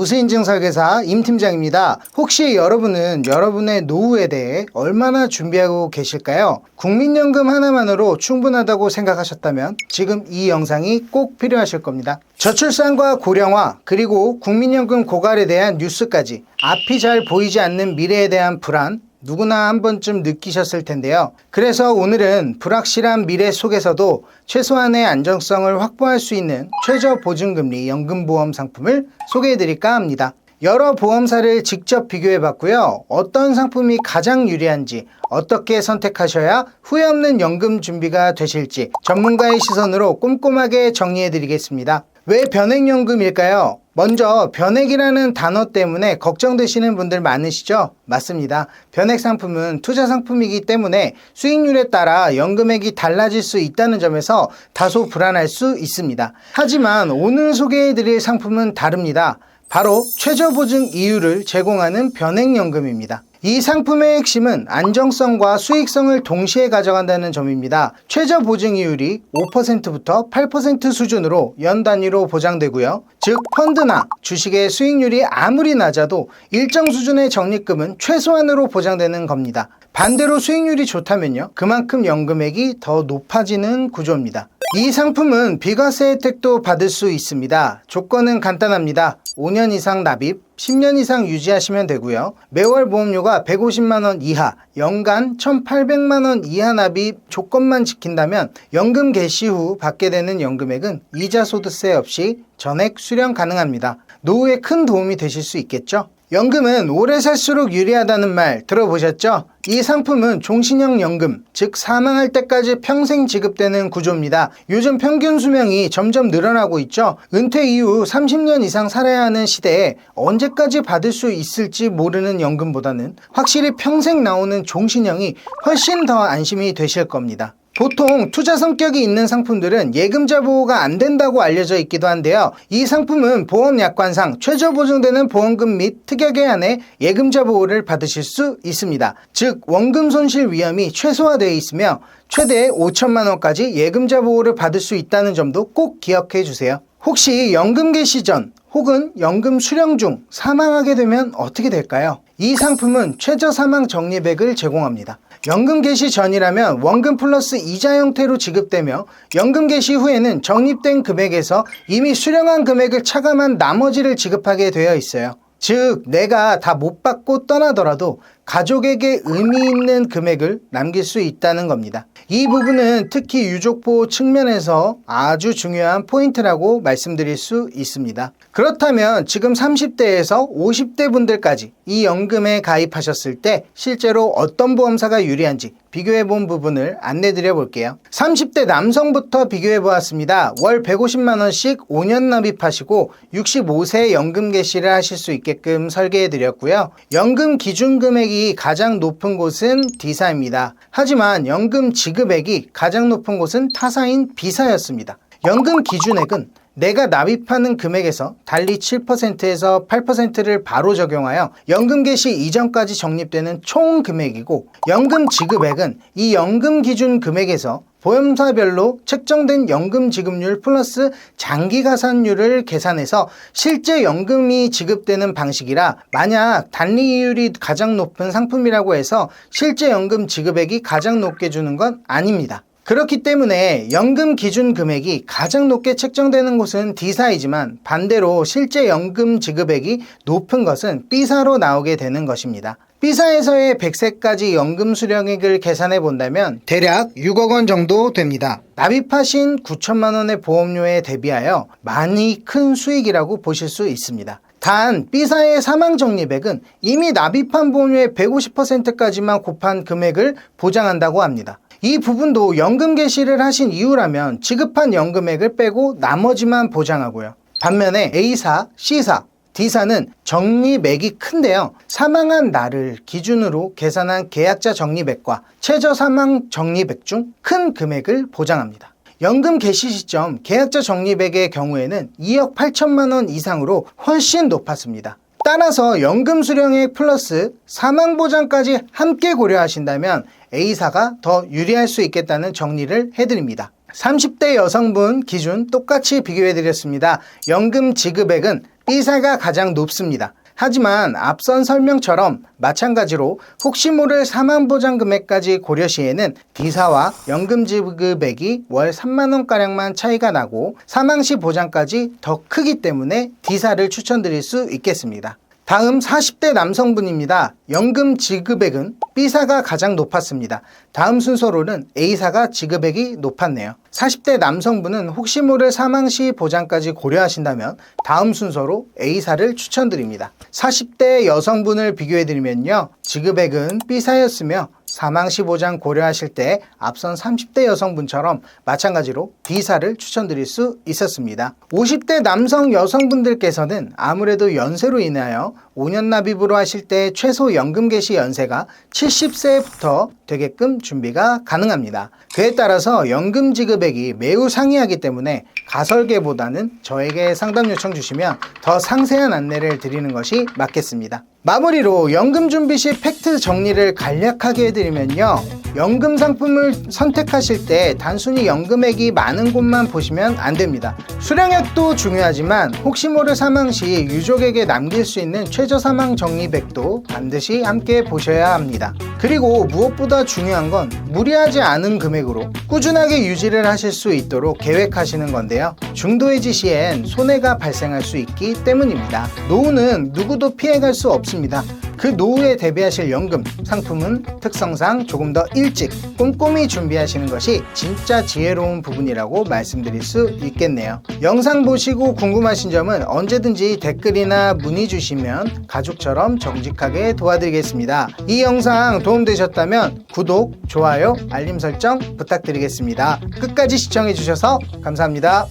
무수인증 설계사 임 팀장입니다. 혹시 여러분은 여러분의 노후에 대해 얼마나 준비하고 계실까요? 국민연금 하나만으로 충분하다고 생각하셨다면 지금 이 영상이 꼭 필요하실 겁니다. 저출산과 고령화, 그리고 국민연금 고갈에 대한 뉴스까지 앞이 잘 보이지 않는 미래에 대한 불안, 누구나 한 번쯤 느끼셨을 텐데요. 그래서 오늘은 불확실한 미래 속에서도 최소한의 안정성을 확보할 수 있는 최저보증금리 연금보험 상품을 소개해드릴까 합니다. 여러 보험사를 직접 비교해봤고요. 어떤 상품이 가장 유리한지, 어떻게 선택하셔야 후회 없는 연금 준비가 되실지 전문가의 시선으로 꼼꼼하게 정리해드리겠습니다. 왜 변액연금일까요? 먼저 변액이라는 단어 때문에 걱정되시는 분들 많으시죠? 맞습니다. 변액 상품은 투자 상품이기 때문에 수익률에 따라 연금액이 달라질 수 있다는 점에서 다소 불안할 수 있습니다. 하지만 오늘 소개해드릴 상품은 다릅니다. 바로 최저보증 이율을 제공하는 변액연금입니다. 이 상품의 핵심은 안정성과 수익성을 동시에 가져간다는 점입니다. 최저보증이율이 5%부터 8% 수준으로 연 단위로 보장되고요. 즉 펀드나 주식의 수익률이 아무리 낮아도 일정 수준의 적립금은 최소한으로 보장되는 겁니다. 반대로 수익률이 좋다면요, 그만큼 연금액이 더 높아지는 구조입니다. 이 상품은 비과세 혜택도 받을 수 있습니다. 조건은 간단합니다. 5년 이상 납입, 10년 이상 유지하시면 되고요. 매월 보험료가 150만원 이하, 연간 1,800만원 이하 납입 조건만 지킨다면 연금 개시 후 받게 되는 연금액은 이자 소득세 없이 전액 수령 가능합니다. 노후에 큰 도움이 되실 수 있겠죠? 연금은 오래 살수록 유리하다는 말 들어보셨죠? 이 상품은 종신형 연금, 즉 사망할 때까지 평생 지급되는 구조입니다. 요즘 평균 수명이 점점 늘어나고 있죠. 은퇴 이후 30년 이상 살아야 하는 시대에 언제까지 받을 수 있을지 모르는 연금보다는 확실히 평생 나오는 종신형이 훨씬 더 안심이 되실 겁니다. 보통 투자 성격이 있는 상품들은 예금자 보호가 안 된다고 알려져 있기도 한데요. 이 상품은 보험약관상 최저 보증되는 보험금 및 특약에 한해 예금자 보호를 받으실 수 있습니다. 즉 원금 손실 위험이 최소화되어 있으며 최대 5천만 원까지 예금자 보호를 받을 수 있다는 점도 꼭 기억해 주세요. 혹시 연금 개시 전 혹은 연금 수령 중 사망하게 되면 어떻게 될까요? 이 상품은 최저 사망 적립액을 제공합니다. 연금 개시 전이라면 원금 플러스 이자 형태로 지급되며 연금 개시 후에는 적립된 금액에서 이미 수령한 금액을 차감한 나머지를 지급하게 되어 있어요. 즉 내가 다 못 받고 떠나더라도 가족에게 의미 있는 금액을 남길 수 있다는 겁니다. 이 부분은 특히 유족보호 측면에서 아주 중요한 포인트라고 말씀드릴 수 있습니다. 그렇다면 지금 30대에서 50대 분들까지 이 연금에 가입하셨을 때 실제로 어떤 보험사가 유리한지 비교해본 부분을 안내드려 볼게요. 30대 남성부터 비교해 보았습니다. 월 150만원씩 5년 납입하시고 65세 연금 개시를 하실 수 있게끔 설계해 드렸고요. 연금 기준 금액이 가장 높은 곳은 D사입니다. 하지만 연금 지급액이 가장 높은 곳은 타사인 B사였습니다. 연금 기준액은 내가 납입하는 금액에서 달리 7%에서 8%를 바로 적용하여 연금 개시 이전까지 적립되는 총 금액이고, 연금 지급액은 이 연금 기준 금액에서 보험사별로 책정된 연금 지급률 플러스 장기 가산율을 계산해서 실제 연금이 지급되는 방식이라, 만약 단리이율이 가장 높은 상품이라고 해서 실제 연금 지급액이 가장 높게 주는 건 아닙니다. 그렇기 때문에 연금 기준 금액이 가장 높게 책정되는 곳은 D사이지만 반대로 실제 연금 지급액이 높은 것은 B사로 나오게 되는 것입니다. B사에서의 100세까지 연금 수령액을 계산해 본다면 대략 6억 원 정도 됩니다. 납입하신 9천만 원의 보험료에 대비하여 많이 큰 수익이라고 보실 수 있습니다. 단 B사의 사망 적립액은 이미 납입한 보험료의 150%까지만 곱한 금액을 보장한다고 합니다. 이 부분도 연금 개시를 하신 이후라면 지급한 연금액을 빼고 나머지만 보장하고요. 반면에 A사, C사, D사는 적립액이 큰데요. 사망한 날을 기준으로 계산한 계약자 적립액과 최저 사망 적립액 중 큰 금액을 보장합니다. 연금 개시 시점 계약자 적립액의 경우에는 2억 8천만 원 이상으로 훨씬 높았습니다. 따라서 연금 수령액 플러스 사망보장까지 함께 고려하신다면 A사가 더 유리할 수 있겠다는 정리를 해드립니다. 30대 여성분 기준 똑같이 비교해드렸습니다. 연금 지급액은 B사가 가장 높습니다. 하지만 앞선 설명처럼 마찬가지로 혹시 모를 사망보장 금액까지 고려 시에는 D사와 연금 지급액이 월 3만원가량만 차이가 나고 사망 시 보장까지 더 크기 때문에 D사를 추천드릴 수 있겠습니다. 다음 40대 남성분입니다. 연금 지급액은 B사가 가장 높았습니다. 다음 순서로는 A사가 지급액이 높았네요. 40대 남성분은 혹시 모를 사망 시 보장까지 고려하신다면 다음 순서로 A사를 추천드립니다. 40대 여성분을 비교해드리면요. 지급액은 B사였으며 사망 시 보장 고려하실 때 앞선 30대 여성분처럼 마찬가지로 D사를 추천드릴 수 있었습니다. 50대 남성 여성분들께서는 아무래도 연세로 인하여 5년 납입으로 하실 때 최소 연금 개시 연세가 70세부터 되게끔 준비가 가능합니다. 그에 따라서 연금 지급액이 매우 상이하기 때문에 가설계보다는 저에게 상담 요청 주시면 더 상세한 안내를 드리는 것이 맞겠습니다. 마무리로 연금 준비 시 팩트 정리를 간략하게 해드리면요. 연금 상품을 선택하실 때 단순히 연금액이 많은 곳만 보시면 안 됩니다. 수령액도 중요하지만 혹시 모를 사망 시 유족에게 남길 수 있는 최저 사망 적립액도 반드시 함께 보셔야 합니다. 그리고 무엇보다 중요한 건 무리하지 않은 금액으로 꾸준하게 유지를 하실 수 있도록 계획하시는 건데요. 중도해지 시엔 손해가 발생할 수 있기 때문입니다. 노후는 누구도 피해갈 수 없습니다. 그 노후에 대비하실 연금 상품은 특성상 조금 더 일찍 꼼꼼히 준비하시는 것이 진짜 지혜로운 부분이라고 말씀드릴 수 있겠네요. 영상 보시고 궁금하신 점은 언제든지 댓글이나 문의 주시면 가족처럼 정직하게 도와드리겠습니다. 이 영상 도움되셨다면 구독, 좋아요, 알림 설정 부탁드리겠습니다. 끝까지 시청해 주셔서 감사합니다.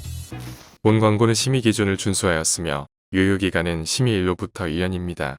본 광고는 심의 기준을 준수하였으며 유효기간은 심의 일로부터 1년입니다.